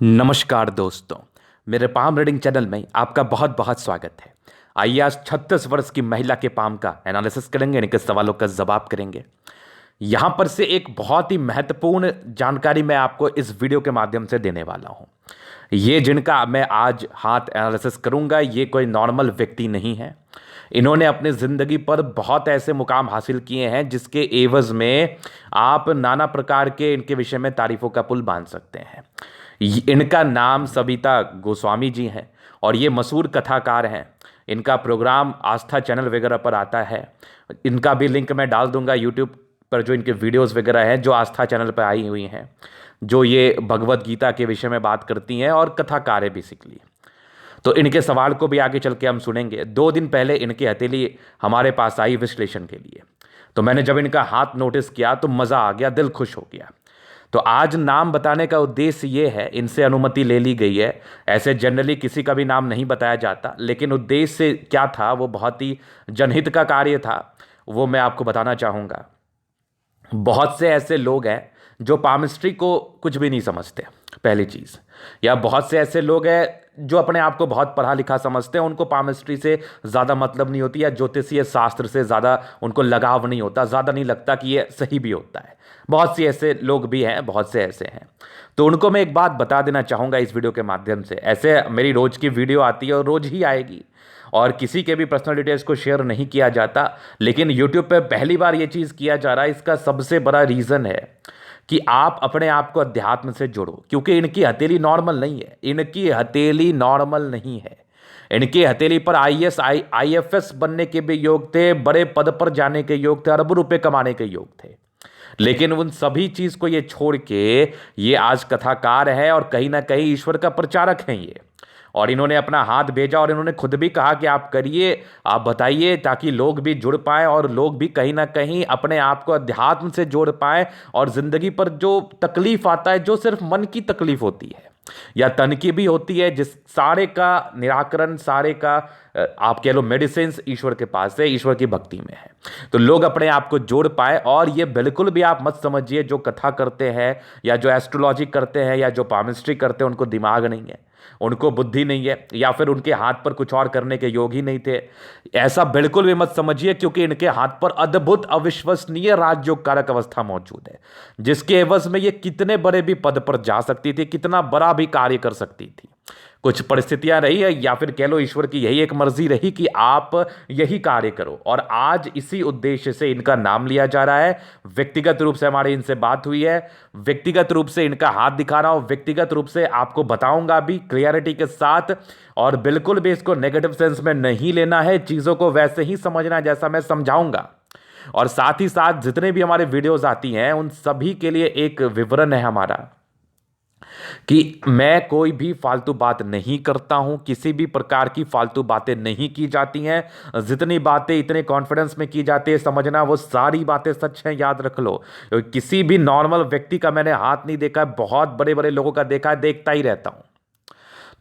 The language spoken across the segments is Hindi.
नमस्कार दोस्तों। मेरे पाम रीडिंग चैनल में आपका बहुत बहुत स्वागत है। आइए आज 36 वर्ष की महिला के पाम का एनालिसिस करेंगे, इनके सवालों का जवाब करेंगे। यहाँ पर से एक बहुत ही महत्वपूर्ण जानकारी मैं आपको इस वीडियो के माध्यम से देने वाला हूँ। ये जिनका मैं आज हाथ एनालिसिस करूँगा, ये कोई नॉर्मल व्यक्ति नहीं है। इन्होंने अपनी ज़िंदगी पर बहुत ऐसे मुकाम हासिल किए हैं जिसके एवज़ में आप नाना प्रकार के इनके विषय में तारीफ़ों का पुल बांध सकते हैं। इनका नाम सविता गोस्वामी जी हैं और ये मशहूर कथाकार हैं। इनका प्रोग्राम आस्था चैनल वगैरह पर आता है। इनका भी लिंक मैं डाल दूंगा यूट्यूब पर, जो इनके वीडियोस वगैरह हैं जो आस्था चैनल पर आई हुई हैं, जो ये भगवत गीता के विषय में बात करती हैं और कथाकार है बेसिकली। तो इनके सवाल को भी आगे चल के हम सुनेंगे। 2 दिन पहले इनकी हथेली हमारे पास आई विश्लेषण के लिए, तो मैंने जब इनका हाथ नोटिस किया तो मज़ा आ गया, दिल खुश हो गया। तो आज नाम बताने का उद्देश्य ये है, इनसे अनुमति ले ली गई है। ऐसे जनरली किसी का भी नाम नहीं बताया जाता, लेकिन उद्देश्य क्या था वो बहुत ही जनहित का कार्य था, वो मैं आपको बताना चाहूँगा। बहुत से ऐसे लोग हैं जो पामिस्ट्री को कुछ भी नहीं समझते, पहली चीज़। या बहुत से ऐसे लोग हैं जो अपने आप को बहुत पढ़ा लिखा समझते हैं, उनको पामिस्ट्री से ज़्यादा मतलब नहीं होती, या ज्योतिषीय शास्त्र से ज़्यादा उनको लगाव नहीं होता, ज़्यादा नहीं लगता कि ये सही भी होता है। बहुत से ऐसे लोग भी हैं, बहुत से ऐसे हैं। तो उनको मैं एक बात बता देना चाहूँगा इस वीडियो के माध्यम से। ऐसे मेरी रोज़ की वीडियो आती है और रोज़ ही आएगी, और किसी के भी पर्सनल डिटेल्स को शेयर नहीं किया जाता, लेकिन यूट्यूब पे पहली बार ये चीज़ किया जा रहा है। इसका सबसे बड़ा रीज़न है कि आप अपने आप को अध्यात्म से जोड़ो, क्योंकि इनकी हथेली नॉर्मल नहीं है। इनकी हथेली नॉर्मल नहीं है। इनकी हथेली पर आईएएस आईएफएस बनने के भी योग थे, बड़े पद पर जाने के योग थे, अरबों रुपए कमाने के योग थे, लेकिन उन सभी चीज को ये छोड़ के ये आज कथाकार है और कहीं ना कहीं ईश्वर का प्रचारक हैं ये। और इन्होंने अपना हाथ भेजा और इन्होंने खुद भी कहा कि आप करिए, आप बताइए, ताकि लोग भी जुड़ पाए और लोग भी कहीं ना कहीं अपने आप को अध्यात्म से जोड़ पाए। और जिंदगी पर जो तकलीफ आता है, जो सिर्फ मन की तकलीफ होती है या तन की भी होती है, जिस सारे का निराकरण, सारे का आप कह लो मेडिसिन ईश्वर के पास है, ईश्वर की भक्ति में है। तो लोग अपने आप को जोड़ पाए। और ये बिल्कुल भी आप मत समझिए जो कथा करते हैं या जो एस्ट्रोलॉजी करते हैं या जो पामिस्ट्री करते हैं उनको दिमाग नहीं है, उनको बुद्धि नहीं है, या फिर उनके हाथ पर कुछ और करने के योग ही नहीं थे। ऐसा बिल्कुल भी मत समझिए, क्योंकि इनके हाथ पर अद्भुत अविश्वसनीय राजयोग कारक अवस्था मौजूद है, जिसके एवज में ये कितने बड़े भी पद पर जा सकती थी, कितना बड़ा भी कार्य कर सकती थी। कुछ परिस्थितियां रही है, या फिर कह लो ईश्वर की यही एक मर्जी रही कि आप यही कार्य करो, और आज इसी उद्देश्य से इनका नाम लिया जा रहा है। व्यक्तिगत रूप से हमारी इनसे बात हुई है, व्यक्तिगत रूप से इनका हाथ दिखा रहा हूं, व्यक्तिगत रूप से आपको बताऊंगा भी क्लियरिटी के साथ। और बिल्कुल भी इसको नेगेटिव सेंस में नहीं लेना है, चीजों को वैसे ही समझना जैसा मैं समझाऊंगा। और साथ ही साथ जितने भी हमारे वीडियोस आती हैं उन सभी के लिए एक विवरण है हमारा कि मैं कोई भी फालतू बात नहीं करता हूं, किसी भी प्रकार की फालतू बातें नहीं की जाती हैं। जितनी बातें इतने कॉन्फिडेंस में की जाती है, समझना वो सारी बातें सच हैं, याद रख लो। किसी भी नॉर्मल व्यक्ति का मैंने हाथ नहीं देखा है, बहुत बड़े बड़े लोगों का देखा है, देखता ही रहता हूं।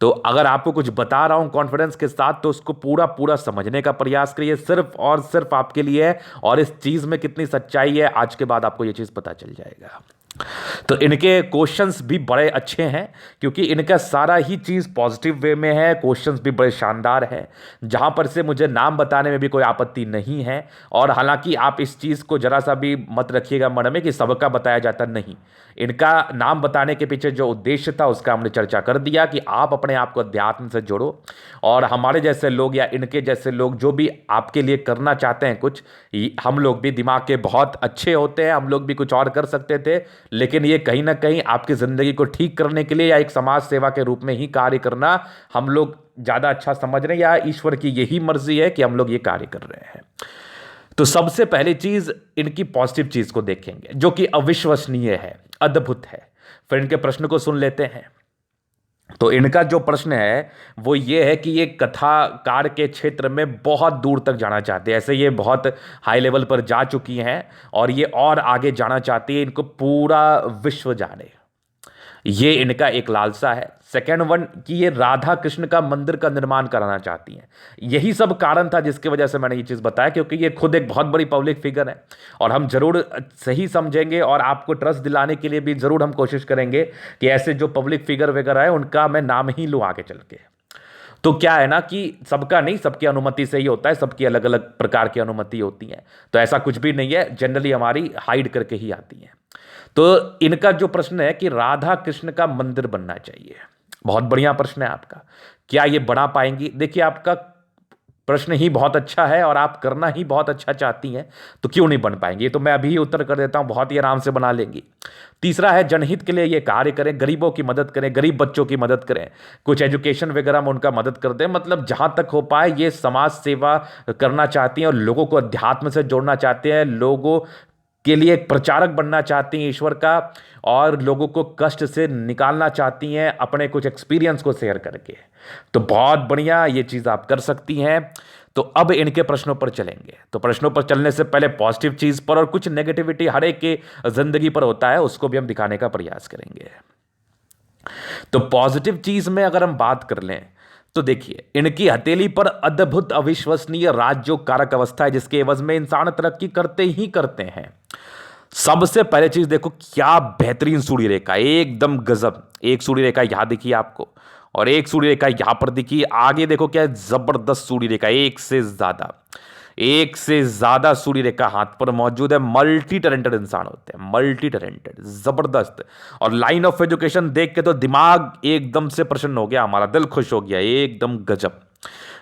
तो अगर आपको कुछ बता रहा हूं कॉन्फिडेंस के साथ, तो उसको पूरा पूरा समझने का प्रयास करिए, सिर्फ और सिर्फ आपके लिए है। और इस चीज में कितनी सच्चाई है, आज के बाद आपको यह चीज पता चल जाएगा। तो इनके क्वेश्चंस भी बड़े अच्छे हैं, क्योंकि इनका सारा ही चीज़ पॉजिटिव वे में है। क्वेश्चंस भी बड़े शानदार हैं, जहां पर से मुझे नाम बताने में भी कोई आपत्ति नहीं है। और हालांकि आप इस चीज़ को जरा सा भी मत रखिएगा मन में कि सबका बताया जाता नहीं। इनका नाम बताने के पीछे जो उद्देश्य था उसका हमने चर्चा कर दिया कि आप अपने आप को अध्यात्म से जोड़ो। और हमारे जैसे लोग या इनके जैसे लोग जो भी आपके लिए करना चाहते हैं कुछ, हम लोग भी दिमाग के बहुत अच्छे होते हैं, हम लोग भी कुछ और कर सकते थे, लेकिन ये कहीं ना कहीं आपकी ज़िंदगी को ठीक करने के लिए या एक समाज सेवा के रूप में ही कार्य करना हम लोग ज़्यादा अच्छा समझ रहे हैं, या ईश्वर की यही मर्जी है कि हम लोग ये कार्य कर रहे हैं। तो सबसे पहली चीज़ इनकी पॉजिटिव चीज़ को देखेंगे, जो कि अविश्वसनीय है, अद्भुत है। फिर इनके प्रश्न को सुन लेते हैं। तो इनका जो प्रश्न है वो ये है कि ये कथाकार के क्षेत्र में बहुत दूर तक जाना चाहते हैं। ऐसे ये बहुत हाई लेवल पर जा चुकी हैं और ये और आगे जाना चाहती है, इनको पूरा विश्व जाने, ये इनका एक लालसा है। सेकेंड वन कि ये राधा कृष्ण का मंदिर का निर्माण कराना चाहती हैं। यही सब कारण था जिसकी वजह से मैंने ये चीज़ बताया, क्योंकि ये खुद एक बहुत बड़ी पब्लिक फिगर है और हम जरूर सही समझेंगे और आपको ट्रस्ट दिलाने के लिए भी जरूर हम कोशिश करेंगे कि ऐसे जो पब्लिक फिगर वगैरह है उनका मैं नाम ही लूँ आगे चल के। तो क्या है ना कि सबका नहीं, सबकी अनुमति से ही होता है, सबकी अलग अलग प्रकार की अनुमति होती है, तो ऐसा कुछ भी नहीं है, जनरली हमारी हाइड करके ही आती है। तो इनका जो प्रश्न है कि राधा कृष्ण का मंदिर बनना चाहिए, बहुत बढ़िया प्रश्न है आपका। क्या ये बना पाएंगी? देखिए, आपका प्रश्न ही बहुत अच्छा है और आप करना ही बहुत अच्छा चाहती हैं, तो क्यों नहीं बन पाएंगे? तो मैं अभी ही उत्तर कर देता हूं, बहुत ही आराम से बना लेंगी। तीसरा है जनहित के लिए ये कार्य करें, गरीबों की मदद करें, गरीब बच्चों की मदद करें, कुछ एजुकेशन वगैरह में उनका मदद कर दें, मतलब जहां तक हो पाए ये समाज सेवा करना चाहती हैं और लोगों को अध्यात्म से जोड़ना चाहते हैं, लोगों के लिए एक प्रचारक बनना चाहती हैं ईश्वर का, और लोगों को कष्ट से निकालना चाहती हैं अपने कुछ एक्सपीरियंस को शेयर करके। तो बहुत बढ़िया, ये चीज़ आप कर सकती हैं। तो अब इनके प्रश्नों पर चलेंगे। तो प्रश्नों पर चलने से पहले पॉजिटिव चीज़ पर और कुछ नेगेटिविटी हर एक की जिंदगी पर होता है, उसको भी हम दिखाने का प्रयास करेंगे। तो पॉजिटिव चीज़ में अगर हम बात कर लें तो देखिए, इनकी हथेली पर अद्भुत अविश्वसनीय राज्य कारक अवस्था है, जिसके एवज में इंसान तरक्की करते ही करते हैं। सबसे पहले चीज देखो, क्या बेहतरीन सूर्य रेखा, एकदम गजब। एक सूर्य रेखा यहां दिखी आपको और एक सूर्य रेखा यहां पर दिखी, आगे देखो क्या जबरदस्त सूर्य रेखा, एक से ज्यादा सूर्य रेखा हाथ पर मौजूद है। मल्टी टैलेंटेड इंसान होते हैं, मल्टी टैलेंटेड, जबरदस्त। और लाइन ऑफ एजुकेशन देख के तो दिमाग एकदम से प्रसन्न हो गया, हमारा दिल खुश हो गया, एकदम गजब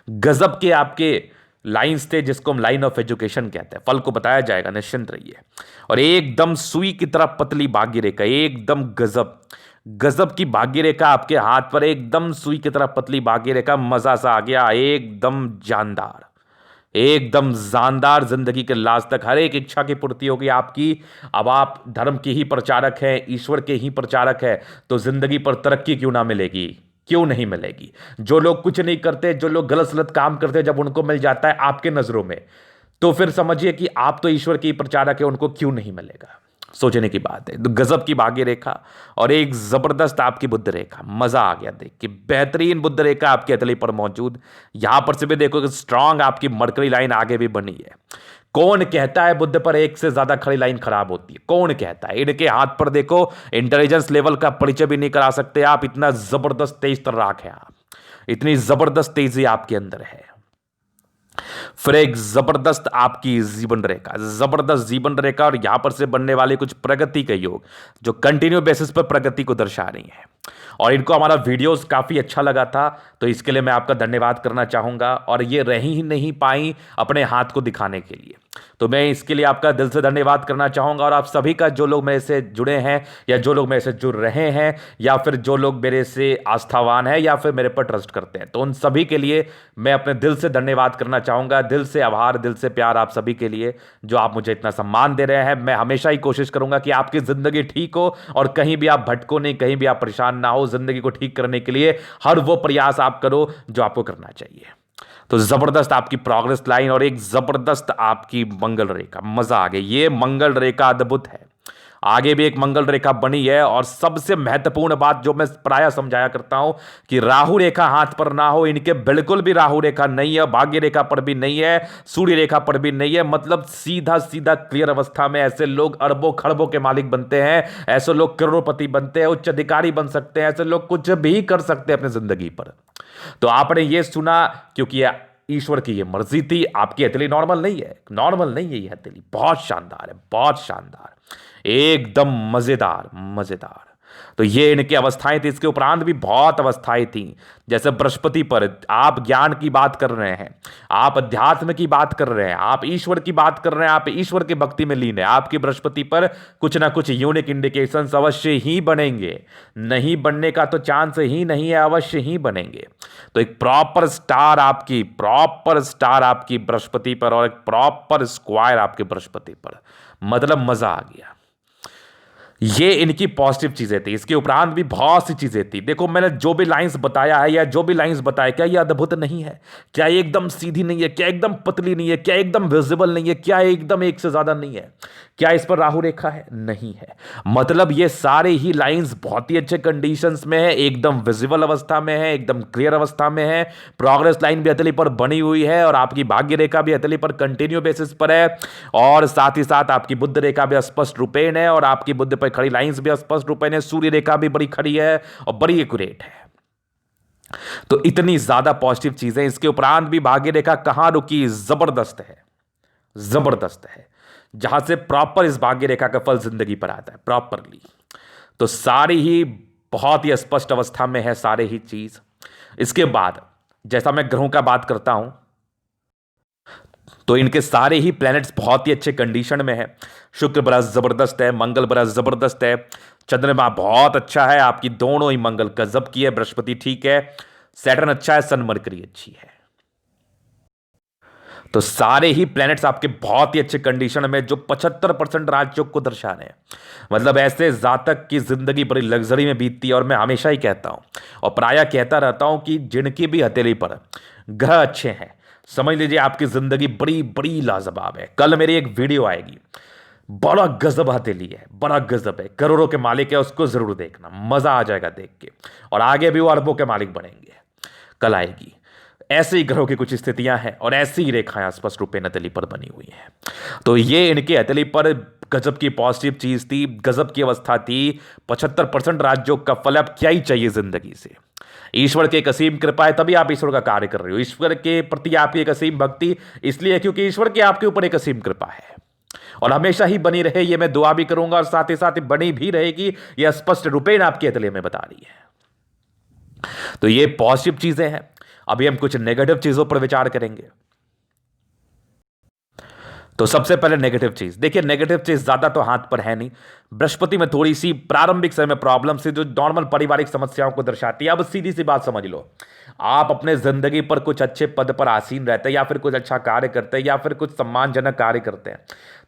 गजब के आपके लाइंस थे, जिसको हम लाइन ऑफ एजुकेशन कहते हैं। फल को बताया जाएगा, निश्चिंत रहिए। और एकदम सुई की तरह पतली भाग्य रेखा, एकदम गजब गजब की भाग्य रेखा आपके हाथ पर, एकदम सुई की तरह पतली भाग्य रेखा, मजा सा आ गया, एकदम जानदार, एकदम जानदार। जिंदगी के लास्ट तक हर एक इच्छा की पूर्ति होगी आपकी। अब आप धर्म के ही प्रचारक हैं, ईश्वर के ही प्रचारक हैं, तो जिंदगी पर तरक्की क्यों ना मिलेगी, क्यों नहीं मिलेगी? जो लोग कुछ नहीं करते, जो लोग गलत सलत काम करते हैं, जब उनको मिल जाता है आपके नजरों में, तो फिर समझिए कि आप तो ईश्वर के ही प्रचारक है, उनको क्यों नहीं मिलेगा? सोचने की बात है। तो गजब की भाग्य रेखा और एक जबरदस्त आपकी बुद्ध रेखा, मजा आ गया देख के। बेहतरीन बुद्ध रेखा आपके हथेली पर मौजूद, यहां पर से भी देखो कि स्ट्रांग आपकी मरकरी लाइन आगे भी बनी है। कौन कहता है बुद्ध पर एक से ज्यादा खड़ी लाइन खराब होती है? कौन कहता है? इनके हाथ पर देखो, इंटेलिजेंस लेवल का परिचय भी नहीं करा सकते आप, इतना जबरदस्त तेज तर्राक है आप, इतनी जबरदस्त तेजी आपके अंदर है। फिर एक जबरदस्त आपकी जीवन रेखा, जबरदस्त जीवन रेखा, और यहां पर से बनने वाले कुछ प्रगति के योग जो कंटिन्यू बेसिस पर प्रगति को दर्शा रही हैं। और इनको हमारा वीडियोस काफी अच्छा लगा था, तो इसके लिए मैं आपका धन्यवाद करना चाहूंगा। और ये रही ही नहीं पाई अपने हाथ को दिखाने के लिए, तो मैं इसके लिए आपका दिल से धन्यवाद करना चाहूंगा। और आप सभी का, जो लोग मेरे से जुड़े हैं या जो लोग मेरे से जुड़ रहे हैं या फिर जो लोग मेरे से आस्थावान हैं या फिर मेरे पर ट्रस्ट करते हैं, तो उन सभी के लिए मैं अपने दिल से धन्यवाद करना चाहूंगा। दिल से आभार, दिल से प्यार आप सभी के लिए, जो आप मुझे इतना सम्मान दे रहे हैं। मैं हमेशा ही कोशिश करूंगा कि आपकी जिंदगी ठीक हो और कहीं भी आप भटको नहीं, कहीं भी आप परेशान ना हो। जिंदगी को ठीक करने के लिए हर वो प्रयास आप करो जो आपको करना चाहिए। तो जबरदस्त आपकी प्रोग्रेस लाइन और एक जबरदस्त आपकी मंगल रेखा, मजा आ गया। ये मंगल रेखा अद्भुत है, आगे भी एक मंगल रेखा बनी है। और सबसे महत्वपूर्ण बात जो मैं प्रायः समझाया करता हूं कि राहु रेखा हाथ पर ना हो, इनके बिल्कुल भी राहु रेखा नहीं है, भाग्य रेखा पर भी नहीं है, सूर्य रेखा पर भी नहीं है। मतलब सीधा सीधा क्लियर अवस्था में ऐसे लोग अरबों खरबों के मालिक बनते हैं, ऐसे लोग करोड़पति बनते हैं, उच्च अधिकारी बन सकते हैं, ऐसे लोग कुछ भी कर सकते हैं अपनी जिंदगी पर। तो आपने ये सुना क्योंकि ईश्वर की ये मर्जी थी। आपकी हथेली नॉर्मल नहीं है, नॉर्मल नहीं है, ये हथेली बहुत शानदार है, बहुत शानदार, एकदम मजेदार मजेदार। तो ये इनकी अवस्थाएं थी। इसके उपरांत भी बहुत अवस्थाएं थी, जैसे बृहस्पति पर आप ज्ञान की बात कर रहे हैं, आप अध्यात्म की बात कर रहे हैं, आप ईश्वर की बात कर रहे हैं, आप ईश्वर की भक्ति में लीन है। आपकी बृहस्पति पर कुछ ना कुछ यूनिक इंडिकेशंस अवश्य ही बनेंगे, नहीं बनने का तो चांस ही नहीं है, अवश्य ही बनेंगे। तो एक प्रॉपर स्टार आपकी बृहस्पति पर और एक प्रॉपर स्क्वायर आपके बृहस्पति पर, मतलब मजा आ गया। ये इनकी पॉजिटिव चीजें थी। इसके उपरांत भी बहुत सी चीजें थी। देखो मैंने जो भी लाइंस बताया है या जो भी लाइंस बताया, क्या ये अद्भुत नहीं है? क्या ये एकदम सीधी नहीं है? क्या एकदम पतली नहीं है? क्या एकदम विजिबल नहीं है? क्या एकदम एक से ज्यादा नहीं है? क्या इस पर राहु रेखा है? नहीं है। मतलब ये सारे ही लाइंस बहुत ही अच्छे कंडीशंस में है, एकदम विजिबल अवस्था में है, एकदम क्लियर अवस्था में है। प्रोग्रेस लाइन भी हथेली पर बनी हुई है और आपकी भाग्य रेखा भी हथेली पर कंटिन्यू बेसिस पर है, और साथ ही साथ आपकी बुद्ध रेखा भी स्पष्ट रूपेण है, और आपकी बुद्ध पर खड़ी लाइंस भी स्पष्ट रूपेण है। सूर्य रेखा भी बड़ी खड़ी है और बड़ी एक्यूरेट है। तो इतनी ज्यादा पॉजिटिव चीजें। इसके उपरांत भी भाग्य रेखा कहां रुकी? जबरदस्त है, जबरदस्त है। जहां से प्रॉपर इस भाग्य रेखा का फल जिंदगी पर आता है प्रॉपरली। तो सारी ही बहुत ही स्पष्ट अवस्था में है सारे ही चीज। इसके बाद जैसा मैं ग्रहों का बात करता हूं, तो इनके सारे ही प्लैनेट्स बहुत ही अच्छे कंडीशन में है। शुक्र बड़ा जबरदस्त है, मंगल बड़ा जबरदस्त है, चंद्रमा बहुत अच्छा है, आपकी दोनों ही मंगल गजब की है, बृहस्पति ठीक है, सैटर्न अच्छा है, सन मरकरी अच्छी है। तो सारे ही प्लैनेट्स आपके बहुत ही अच्छे कंडीशन में, जो 75% राजयोग को दर्शा रहे हैं। मतलब ऐसे जातक की जिंदगी बड़ी लग्जरी में बीतती है। और मैं हमेशा ही कहता हूं और प्रायः कहता रहता हूं कि जिनकी भी हथेली पर ग्रह अच्छे हैं, समझ लीजिए आपकी जिंदगी बड़ी बड़ी लाजवाब है। कल मेरी एक वीडियो आएगी, बड़ा गजब हथेली है, बड़ा गजब है, करोड़ों के मालिक है, उसको जरूर देखना, मजा आ जाएगा देख के, और आगे भी वो अरबों के मालिक बनेंगे। कल आएगी। ऐसे ही ग्रहों की कुछ स्थितियां हैं और ऐसी ही रेखाएं स्पष्ट रूप से हथेली पर बनी हुई हैं। तो ये इनके हथेली पर गजब की पॉजिटिव चीज थी, गजब की अवस्था थी। 75% राजयोग का फल, अब क्या ही चाहिए जिंदगी से? ईश्वर की एक असीम कृपा है, तभी आप ईश्वर का कार्य कर रहे हो। ईश्वर के प्रति आपकी एक असीम भक्ति इसलिए है क्योंकि ईश्वर की आपके ऊपर एक असीम कृपा है, और हमेशा ही बनी रहे, ये मैं दुआ भी करूंगा, और साथ ही बनी भी रहेगी। यह स्पष्ट रूपेण आपके हथेली में बता रही है। तो ये पॉजिटिव चीजें हैं। अभी हम कुछ नेगेटिव चीजों पर विचार करेंगे। तो सबसे पहले नेगेटिव चीज देखिए, नेगेटिव चीज ज्यादा तो हाथ पर है नहीं। बृहस्पति में थोड़ी सी प्रारंभिक समय में प्रॉब्लम से जो नॉर्मल पारिवारिक समस्याओं को दर्शाती है। अब सीधी सी बात समझ लो, आप अपने जिंदगी पर कुछ अच्छे पद पर आसीन रहते हैं, या फिर कुछ अच्छा कार्य करते हैं, या फिर कुछ सम्मानजनक कार्य करते हैं,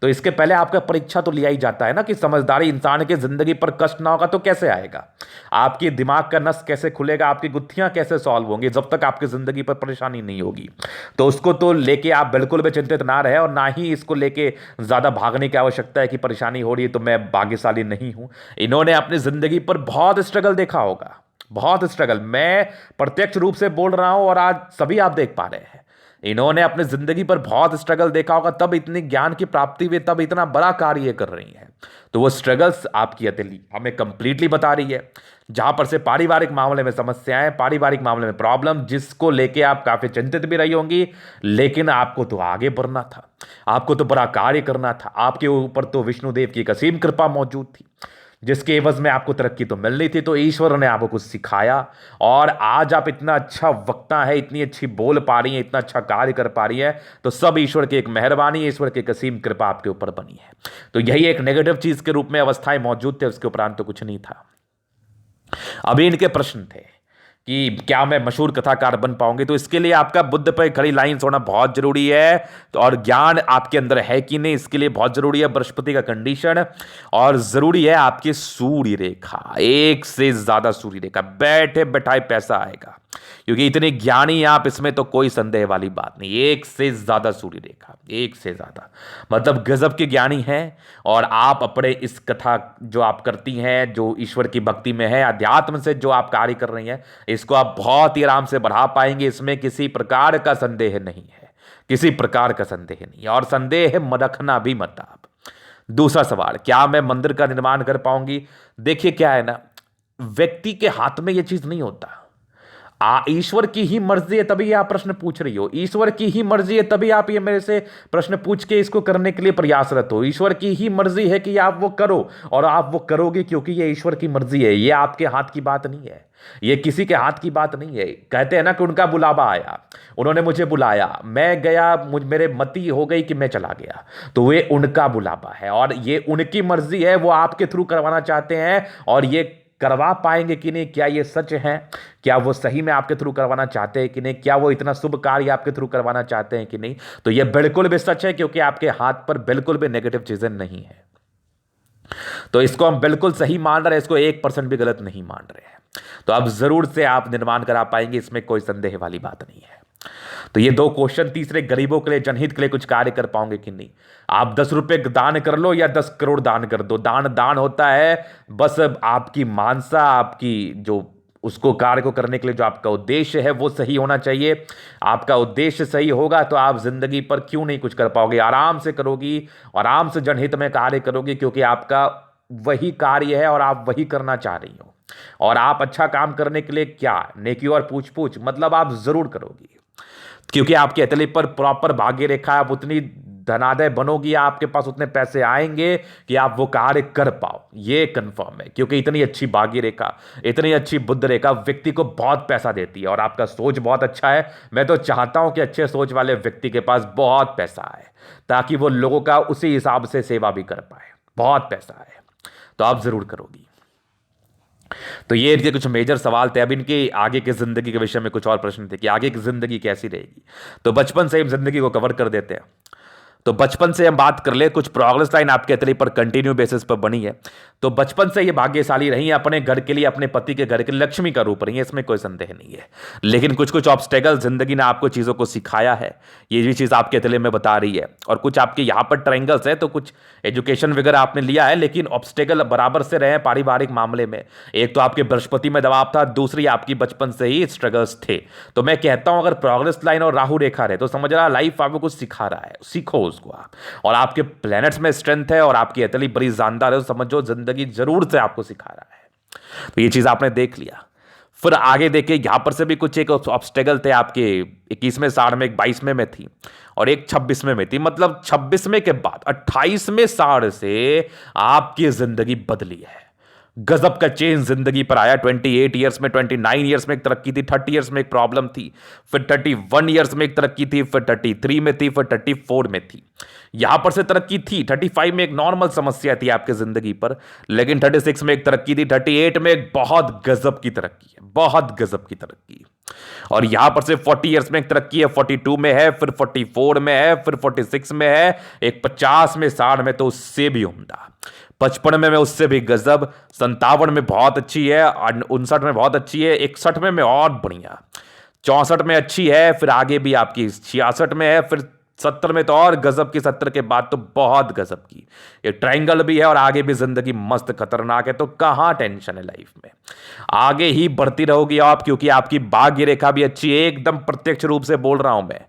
तो इसके पहले आपका परीक्षा तो लिया ही जाता है ना कि समझदारी इंसान के जिंदगी पर कष्ट ना होगा तो कैसे आएगा? आपकी दिमाग का नस कैसे खुलेगा? आपकी गुत्थियां कैसे सॉल्व होंगी जब तक आपकी जिंदगी पर परेशानी नहीं होगी? तो उसको तो लेके आप बिल्कुल भी चिंतित ना रहे, और ना ही इसको लेके ज्यादा भागने की आवश्यकता है कि परेशानी हो रही है तो मैं भाग्यशाली नहीं हूं। इन्होंने अपनी जिंदगी पर बहुत स्ट्रगल देखा होगा, बहुत स्ट्रगल। मैं प्रत्यक्ष रूप से बोल रहा हूं और आज सभी आप देख पा रहे हैं। इन्होंने अपनी जिंदगी पर बहुत स्ट्रगल देखा होगा, तब इतनी ज्ञान की प्राप्ति हुई, तब इतना बड़ा कार्य कर रही है। तो वो स्ट्रगल्स आपकी हथेली हमें कंप्लीटली बता रही है। जहां पर से पारिवारिक मामले में समस्याएं, पारिवारिक मामले में प्रॉब्लम, जिसको लेके आप काफी चिंतित भी रही होंगी, लेकिन आपको तो आगे बढ़ना था, आपको तो बड़ा कार्य करना था। आपके ऊपर तो विष्णुदेव की एक असीम कृपा मौजूद थी, जिसके एवज में आपको तरक्की तो मिलनी थी। तो ईश्वर ने आपको कुछ सिखाया, और आज आप इतना अच्छा वक्ता है, इतनी अच्छी बोल पा रही है, इतना अच्छा कार्य कर पा रही है, तो सब ईश्वर की एक मेहरबानी, ईश्वर की एक असीम कृपा आपके ऊपर बनी है। तो यही एक नेगेटिव चीज के रूप में अवस्थाएं मौजूद थे, उसके उपरांत तो कुछ नहीं था। अभी इनके प्रश्न थे कि क्या मैं मशहूर कथाकार बन पाऊंगी? तो इसके लिए आपका बुद्ध पर खड़ी लाइंस होना बहुत जरूरी है, तो और ज्ञान आपके अंदर है कि नहीं, इसके लिए बहुत जरूरी है बृहस्पति का कंडीशन, और जरूरी है आपकी सूर्य रेखा, एक से ज्यादा सूर्य रेखा। बैठे बैठाए पैसा आएगा, क्योंकि इतने ज्ञानी आप, इसमें तो कोई संदेह वाली बात नहीं। एक से ज्यादा सूर्य रेखा, एक से ज्यादा, मतलब गजब के ज्ञानी हैं। और आप अपने इस कथा जो आप करती हैं, जो ईश्वर की भक्ति में है, अध्यात्म से जो आप कार्य कर रही हैं, इसको आप बहुत ही आराम से बढ़ा पाएंगे। इसमें किसी प्रकार का संदेह नहीं है, किसी प्रकार का संदेह नहीं है, और संदेह रखना भी मत आप। दूसरा सवाल, क्या मैं मंदिर का निर्माण कर पाऊंगी? देखिए क्या है ना, व्यक्ति के हाथ में यह चीज नहीं होता। ईश्वर की ही मर्जी है, तभी आप प्रश्न पूछ रही हो। ईश्वर की ही मर्जी है, तभी आप ये मेरे से प्रश्न पूछ के इसको करने के लिए प्रयासरत हो। ईश्वर की ही मर्जी है कि आप वो करो, और आप वो करोगे क्योंकि ये ईश्वर की मर्जी है। ये आपके हाथ की बात नहीं है, ये किसी के हाथ की बात नहीं है। कहते हैं ना कि उनका बुलावा आया, उन्होंने मुझे बुलाया, मैं गया, मेरे मति हो गई कि मैं चला गया। तो वे उनका बुलावा है, और ये उनकी मर्जी है, वो आपके थ्रू करवाना चाहते हैं, और ये करवा पाएंगे कि नहीं, क्या ये सच है, क्या वो सही में आपके थ्रू करवाना चाहते हैं कि नहीं, क्या वो इतना शुभ कार्य आपके थ्रू करवाना चाहते हैं कि नहीं। तो ये बिल्कुल भी सच है, क्योंकि आपके हाथ पर बिल्कुल भी नेगेटिव चीजें नहीं है। तो इसको हम बिल्कुल सही मान रहे हैं, इसको 1% भी गलत नहीं मान रहे हैं। तो अब जरूर से आप निर्माण करा पाएंगे, इसमें कोई संदेह वाली बात नहीं है। तो ये दो क्वेश्चन, तीसरे गरीबों के लिए, जनहित के लिए कुछ कार्य कर पाओगे कि नहीं। आप 10 रुपए दान कर लो या 10 करोड़ दान कर दो, दान दान होता है। बस आपकी मानसा, आपकी जो उसको कार्य को करने के लिए जो आपका उद्देश्य है वो सही होना चाहिए। आपका उद्देश्य सही होगा तो आप जिंदगी पर क्यों नहीं कुछ कर पाओगे, आराम से करोगी, आराम से जनहित में कार्य करोगी, क्योंकि आपका वही कार्य है और आप वही करना चाह रही हो। और आप अच्छा काम करने के लिए क्या नेकी और पूछ पूछ, मतलब आप जरूर करोगी, क्योंकि आपके अतली पर प्रॉपर भाग्य रेखा, आप उतनी धनादय बनोगी, आपके पास उतने पैसे आएंगे कि आप वो कार्य कर पाओ, ये कंफर्म है। क्योंकि इतनी अच्छी भाग्य रेखा, इतनी अच्छी बुद्ध रेखा व्यक्ति को बहुत पैसा देती है। और आपका सोच बहुत अच्छा है। मैं तो चाहता हूं कि अच्छे सोच वाले व्यक्ति के पास बहुत पैसा आए, ताकि वो लोगों का उसी हिसाब से सेवा भी कर पाए। बहुत पैसा है तो आप जरूर करोगी। तो ये इनके कुछ मेजर सवाल थे। अब इनके आगे की जिंदगी के विषय में कुछ और प्रश्न थे कि आगे की जिंदगी कैसी रहेगी। तो बचपन से हम जिंदगी को कवर कर देते हैं। तो बचपन से हम बात कर ले, कुछ प्रोग्रेस लाइन आपके अतली पर कंटिन्यू बेसिस पर बनी है। तो बचपन से ये भाग्यशाली रही है, अपने घर के लिए, अपने पति के घर के लिए लक्ष्मी का रूप रही है, इसमें कोई संदेह नहीं है। लेकिन कुछ कुछ ऑब्स्टेकल जिंदगी ने आपको चीज़ों को सिखाया है, ये भी चीज़ आपके अतले में बता रही है। और कुछ आपके यहाँ पर ट्रायंगल्स है, तो कुछ एजुकेशन वगैरह आपने लिया है, लेकिन ऑब्स्टेकल बराबर से रहे पारिवारिक मामले में। एक तो आपके बृहस्पति में दबाव था, दूसरी आपकी बचपन से ही स्ट्रगल्स थे। तो मैं कहता हूं अगर प्रोग्रेस लाइन और राहु रेखा रहे तो समझ रहा लाइफ आपको कुछ सिखा रहा है, सीखो उसको आप। और आपके प्लैनेट्स में स्ट्रेंथ है और आपकी अतली बड़ी जानदार है, तो समझो जिंदगी जरूर से आपको सिखा रहा है। तो ये चीज आपने देख लिया। फिर आगे देखिए, यहां पर से भी कुछ एक ऑब्स्टेकल थे आपके 21वें साल में, एक 22वें में थी और एक 26वें में थी। मतलब 26वें के बाद 28वें साल से आपकी जिंदगी बदली है। गजब का चेंज जिंदगी पर आया। 28 ईयर्स में, 29 ईयर्स में एक तरक्की थी, 30 ईयर्स में एक प्रॉब्लम थी, फिर 31 ईयर्स में एक तरक्की थी, फिर 33 में थी, फिर 34 में थी। यहां पर से तरक्की थी। 35 में एक नॉर्मल समस्या थी आपके जिंदगी पर, लेकिन 36 में एक तरक्की थी, 38 में एक बहुत गजब की तरक्की है, बहुत गजब की तरक्की। और यहां पर से 40 ईयर्स में एक तरक्की है, 42 में है, फिर 44 में है, फिर 46 में है, एक 50 में, 60 में तो उससे भी उम्दा, 55 में उससे भी गजब, 57 में बहुत अच्छी है, 59 में बहुत अच्छी है, 61 में और बढ़िया, 64 में अच्छी है, फिर आगे भी आपकी 66 में है, फिर 70 में तो और गजब की, 70 के बाद तो बहुत गजब की। ये ट्रायंगल भी है और आगे भी जिंदगी मस्त खतरनाक है। तो कहां टेंशन है लाइफ में, आगे ही बढ़ती रहोगी आप, क्योंकि आपकी भाग्य रेखा भी अच्छी है। एकदम प्रत्यक्ष रूप से बोल रहा हूं मैं,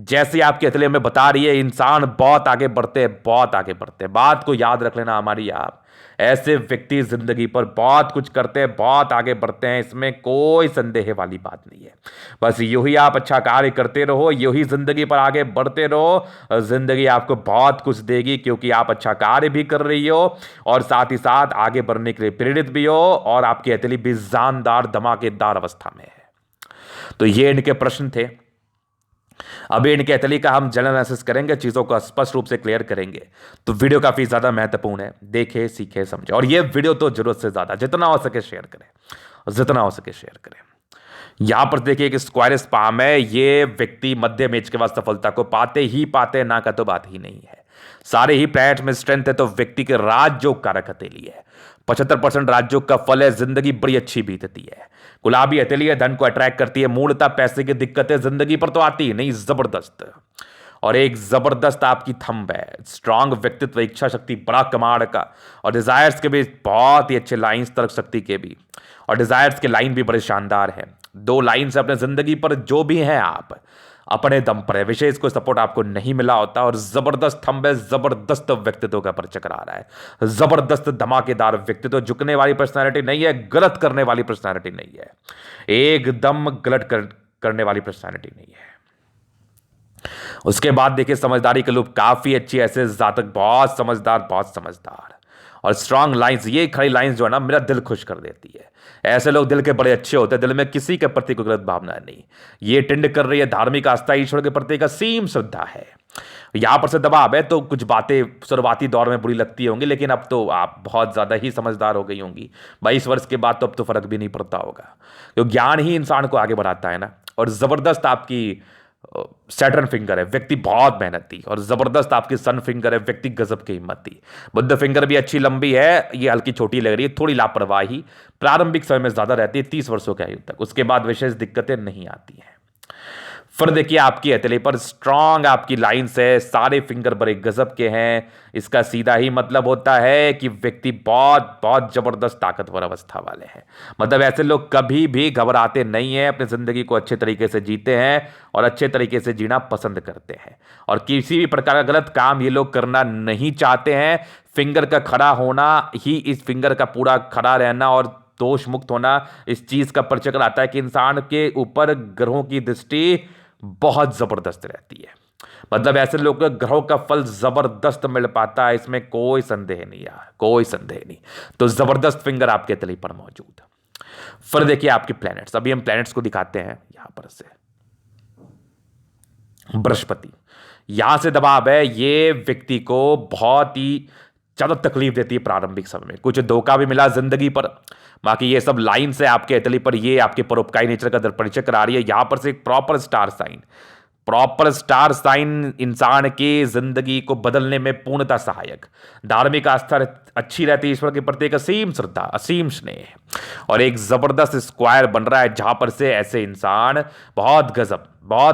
जैसे आपके अतले में बता रही है, इंसान बहुत आगे बढ़ते हैं, बहुत आगे बढ़ते हैं। बात को याद रख लेना हमारी, आप ऐसे व्यक्ति जिंदगी पर बहुत कुछ करते हैं, बहुत आगे बढ़ते हैं, इसमें कोई संदेह वाली बात नहीं है। बस यूं ही आप अच्छा कार्य करते रहो, यूं ही जिंदगी पर आगे बढ़ते रहो, जिंदगी आपको बहुत कुछ देगी, क्योंकि आप अच्छा कार्य भी कर रही हो और साथ ही साथ आगे बढ़ने के लिए प्रेरित भी हो, और आपकी अतली भी जानदार धमाकेदार अवस्था में है। तो ये इनके प्रश्न थे। अभी इनके अतली का हम जनरल एनालिसिस करेंगे, चीज़ों को स्पष्ट रूप से क्लियर करेंगे। तो वीडियो काफ़ी ज़्यादा महत्वपूर्ण है, देखें, सीखें, समझें। और ये वीडियो तो जरूरत से ज़्यादा, जितना हो सके शेयर करें, जितना हो सके शेयर करें। यहां पर देखिए एक स्क्वायर स्पाम है, ये व्यक्ति मध्यम एज के बाद सफलता को पाते ही पाते, ना का तो बात ही नहीं है। सारे ही प्लैनेट में स्ट्रेंथ है, तो व्यक्ति के राजयोग कारक हथेली है। 75% राजयोग का फल है, जिंदगी बड़ी अच्छी बीतती है। गुलाबी हथेली है, धन को अट्रैक्ट करती है। मूलतः पैसे की दिक्कतें जिंदगी पर तो आती ही नहीं, जबरदस्त। और एक जबरदस्त आपकी थंब है, स्ट्रांग व्यक्तित्व, इच्छा शक्ति, बड़ा कमांड का, और डिजायर्स के भी बहुत ही अच्छे लाइंस, तर्क शक्ति के भी, और डिजायर्स के लाइन भी बड़े शानदार हैं। 2 लाइन से अपने जिंदगी पर जो भी हैं आप अपने दम पर है, विशेष कोई सपोर्ट आपको नहीं मिला होता। और जबरदस्त थंब है, जबरदस्त व्यक्तित्व का परिचय करा रहा है, जबरदस्त धमाकेदार व्यक्तित्व। झुकने वाली पर्सनालिटी नहीं है, गलत करने वाली पर्सनालिटी नहीं है, एकदम गलत करने वाली पर्सनालिटी नहीं है। उसके बाद देखिए समझदारी के लूप काफी अच्छी, ऐसे जातक बहुत समझदार, बहुत समझदार, और स्ट्रांग लाइंस। ये खड़ी लाइंस जो है ना, मेरा दिल खुश कर देती है। ऐसे लोग दिल के बड़े अच्छे होते हैं, दिल में किसी के प्रति कोई गलत भावना नहीं। ये टिंड कर रही है धार्मिक आस्था, ईश्वर के प्रति का सीम श्रद्धा है। यहां पर से दबाव है, तो कुछ बातें शुरुआती दौर में बुरी लगती होंगी, लेकिन अब तो आप बहुत ज्यादा ही समझदार हो गई होंगी। 22 वर्ष के बाद तो अब तो फर्क भी नहीं पड़ता होगा, क्योंकि ज्ञान ही इंसान को आगे बढ़ाता है ना। और जबरदस्त आपकी सैटर्न फिंगर है, व्यक्ति बहुत मेहनती। और जबरदस्त आपकी सन फिंगर है, व्यक्ति गजब की हिम्मती। बुध फिंगर भी अच्छी लंबी है, ये हल्की छोटी लग रही है, थोड़ी लापरवाही प्रारंभिक समय में ज्यादा रहती है 30 वर्षों की आयु तक, उसके बाद विशेष दिक्कतें नहीं आती हैं। फिर देखिए आपकी हथेली पर स्ट्रांग आपकी लाइंस है, सारे फिंगर बड़े गजब के हैं। इसका सीधा ही मतलब होता है कि व्यक्ति बहुत बहुत जबरदस्त ताकतवर अवस्था वाले हैं। मतलब ऐसे लोग कभी भी घबराते नहीं हैं, अपनी जिंदगी को अच्छे तरीके से जीते हैं और अच्छे तरीके से जीना पसंद करते हैं, और किसी भी प्रकार का गलत काम ये लोग करना नहीं चाहते हैं। फिंगर का खड़ा होना ही, इस फिंगर का पूरा खड़ा रहना और दोष मुक्त होना इस चीज का परिचय कराता है कि इंसान के ऊपर ग्रहों की दृष्टि बहुत जबरदस्त रहती है। मतलब ऐसे लोगों को ग्रहों का फल जबरदस्त मिल पाता है, इसमें कोई संदेह नहीं यार, कोई संदेह नहीं। तो जबरदस्त फिंगर आपके तली पर मौजूद। फिर देखिए आपके प्लैनेट्स, अभी हम प्लैनेट्स को दिखाते हैं यहां पर से। बृहस्पति यहां से दबाव है, ये व्यक्ति को बहुत ही ज्यादा तकलीफ देती है प्रारंभिक समय में। कुछ धोखा भी मिला जिंदगी पर, बाकी ये सब लाइन से आपके हथेली पर ये आपके परोपकारी नेचर का परिचय करा रही है। यहां पर से एक proper star sign, proper star sign इंसान की जिंदगी को बदलने में पूर्णतः सहायक। धार्मिक आस्था अच्छी रहती है, ईश्वर के प्रति एक असीम श्रद्धा, असीम स्नेह, और एक जबरदस्त स्क्वायर बन रहा है जहां पर से ऐसे इंसान बहुत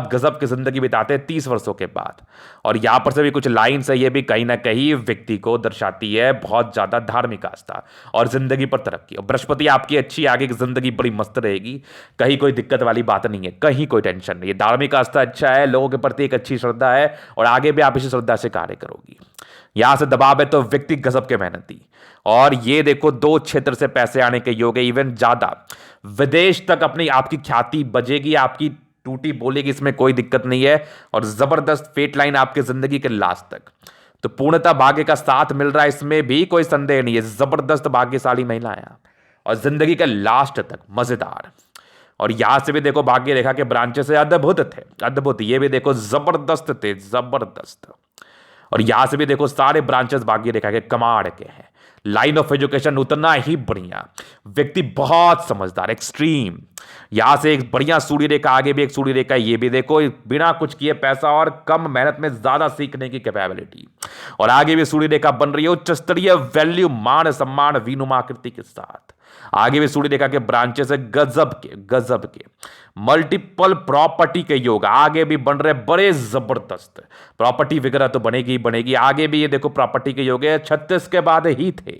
गजब की जिंदगी बिताते हैं 30 वर्षों के बाद। और यहां पर से भी कुछ लाइन्स है, ये भी कहीं ना कहीं व्यक्ति को दर्शाती है बहुत ज्यादा धार्मिक आस्था और जिंदगी पर तरक्की। और बृहस्पति आपकी अच्छी, आगे की जिंदगी बड़ी मस्त रहेगी, कहीं कोई दिक्कत वाली बात नहीं है, कहीं कोई टेंशन नहीं है। धार्मिक आस्था अच्छा है, लोगों के प्रति एक अच्छी श्रद्धा है, और आगे भी आप इसी श्रद्धा से कार्य करोगी। यहां से दबाव है तो व्यक्ति गजब के मेहनती, और ये देखो 2 क्षेत्र से पैसे आने के योग है, इवन ज्यादा विदेश तक अपनी आपकी ख्याति बजेगी, आपकी टूटी बोलेगी, इसमें कोई दिक्कत नहीं है। और जबरदस्त फेट लाइन आपके जिंदगी के लास्ट तक, तो पूर्णतः भाग्य का साथ मिल रहा है, इसमें भी कोई संदेह नहीं है। जबरदस्त भाग्यशाली महिला है आप, और जिंदगी के लास्ट तक मजेदार। और यहां से भी देखो भाग्य रेखा के ब्रांचेस अद्भुत थे, अद्भुत, ये भी देखो जबरदस्त थे, जबरदस्त। और यहां से भी देखो सारे ब्रांचेस भाग्य रेखा के कमाल के हैं। लाइन ऑफ एजुकेशन उतना ही बढ़िया, व्यक्ति बहुत समझदार, एक्सट्रीम। यहां से एक बढ़िया सूर्य रेखा, आगे भी एक सूर्य रेखा, ये भी देखो बिना कुछ किए पैसा और कम मेहनत में ज्यादा सीखने की कैपेबिलिटी। और आगे भी सूर्य रेखा बन रही है उच्च स्तरीय वैल्यू, मान सम्मान विनुमा आकृति के साथ। आगे भी सूर्य रेखा के ब्रांचेस है गजब के मल्टीपल प्रॉपर्टी के योग आगे भी बन रहे, बड़े जबरदस्त प्रॉपर्टी वगैरह तो बनेगी ही बनेगी। आगे भी ये देखो प्रॉपर्टी के योग है, 36 के बाद ही थे।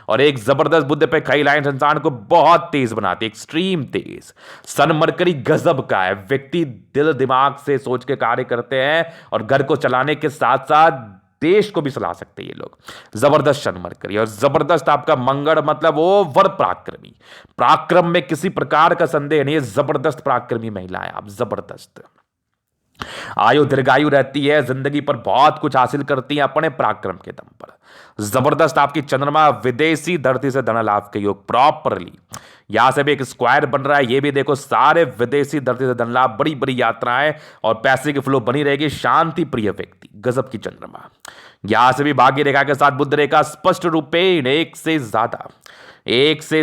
और एक जबरदस्त बुद्ध पे कई लाइन इंसान को बहुत तेज बनाती है, एक्सट्रीम तेज। सन मरकरी गजब का है, व्यक्ति दिल दिमाग से सोच के कार्य करते हैं, और घर को चलाने के साथ साथ देश को भी चला सकते हैं ये लोग। जबरदस्त शन मरकरी, और जबरदस्त आपका मंगल, मतलब वो वर पराक्रमी, पराक्रम में किसी प्रकार का संदेह नहीं है, जबरदस्त पराक्रमी महिला है आप, जबरदस्त। आयु दीर्घायु रहती है, जिंदगी पर बहुत कुछ हासिल करती है अपने पराक्रम के दम पर। जबरदस्त आपकी चंद्रमा, विदेशी धरती से धन लाभ के योग प्रॉपरली। यहां से भी एक स्क्वायर बन रहा है, ये भी देखो सारे विदेशी धरती से धन लाभ, बड़ी बड़ी यात्राएं और पैसे की फ्लो बनी रहेगी। शांति प्रिय व्यक्ति, गजब की चंद्रमा। यहां से भी भाग्य रेखा के साथ बुध रेखा स्पष्ट रूपेण एक से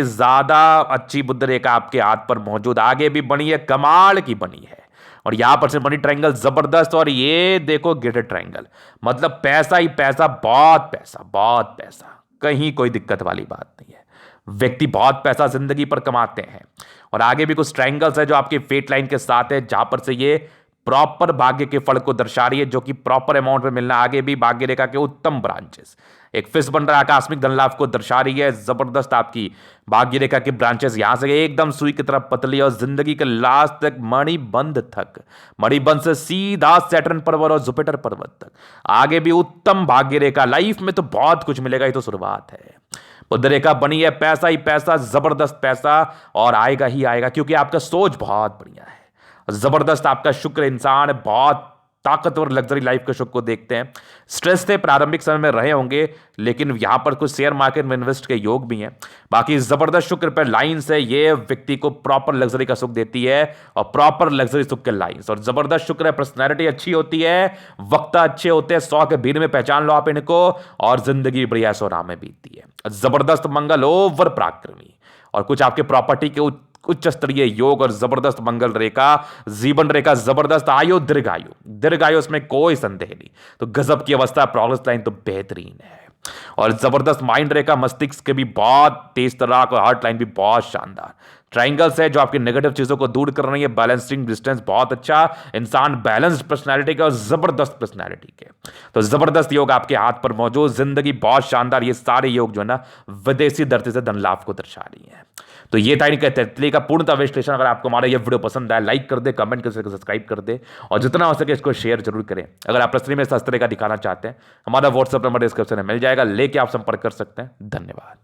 ज्यादा अच्छी बुध रेखा आपके हाथ पर मौजूद, आगे भी बनी है, कमाल की बनी है। और यहां पर से मनी ट्रायंगल जबरदस्त, और ये देखो गेटेड ट्रायंगल, मतलब पैसा ही पैसा, बहुत पैसा, कहीं कोई दिक्कत वाली बात नहीं है। व्यक्ति बहुत पैसा जिंदगी पर कमाते हैं। और आगे भी कुछ ट्रायंगल्स है जो आपके फेट लाइन के साथ है, जहां पर से ये प्रॉपर भाग्य के फल को दर्शा रही है, जो कि प्रॉपर अमाउंट में मिलना। आगे भी भाग्य रेखा के उत्तम ब्रांचेस, एक फिश बन रहा है, आकस्मिक धन लाभ को दर्शा रही है। जबरदस्त आपकी भाग्य रेखा के ब्रांचेस यहां से एकदम सुई की तरफ पतली, और जिंदगी के लास्ट तक मणिबंध से सीधा सैटर्न पर्वत और जुपिटर पर्वत तक। आगे भी उत्तम भाग्य रेखा, लाइफ में तो बहुत कुछ मिलेगा, ये तो शुरुआत है। बुध रेखा बनी है, पैसा ही पैसा, जबरदस्त पैसा, और आएगा ही आएगा, क्योंकि आपका सोच बहुत बढ़िया है। जबरदस्त आपका शुक्र इंसान, बहुत ताकतवर लग्जरी लाइफ के सुख को देखते हैं। स्ट्रेस से प्रारंभिक समय में रहे होंगे, लेकिन यहां पर कुछ शेयर मार्केट में इन्वेस्ट के योग भी हैं। बाकी जबरदस्त शुक्र पर लाइंस है, ये व्यक्ति को प्रॉपर लग्जरी का सुख देती है, और प्रॉपर लग्जरी सुख के लाइंस। और जबरदस्त शुक्र है, पर्सनैलिटी अच्छी होती है, वक्ता अच्छे होते हैं, 100 के भीड़ में पहचान लो आप इनको, और जिंदगी बढ़िया सोरा में बीतती है। जबरदस्त मंगल, ओवर पराक्रमी, और कुछ आपके प्रॉपर्टी के उच्च स्तरीय योग और जबरदस्त मंगल रेखा, जीवन रेखा जबरदस्त, आयु दीर्घायु, दीर्घायु उसमें कोई संदेह नहीं। तो गजब की अवस्था, प्रोग्रेस लाइन तो बेहतरीन है। और जबरदस्त माइंड रेखा, मस्तिष्क के भी बहुत तेज तराक और हार्ट लाइन भी बहुत शानदार। ट्राइंगल्स है जो आपकी नेगेटिव चीजों को दूर कर रही है। बैलेंसिंग डिस्टेंस बहुत अच्छा, इंसान बैलेंस्ड पर्सनैलिटी के और जबरदस्त पर्सनैलिटी के। तो जबरदस्त योग आपके हाथ पर मौजूद, जिंदगी बहुत शानदार। ये सारे योग जो है ना विदेशी धरती से धन लाभ को दर्शा रही है। तो ये था इनका तितली का पूर्णतः विश्लेषण। अगर आपको हमारा ये वीडियो पसंद आया, लाइक कर दे, कमेंट कर सके, सब्सक्राइब कर दे और जितना हो सके इसको शेयर जरूर करें। अगर आप प्रश्न में इस तरह का दिखाना चाहते हैं, हमारा व्हाट्सएप नंबर डिस्क्रिप्शन में मिल जाएगा, लेके आप संपर्क कर सकते हैं। धन्यवाद।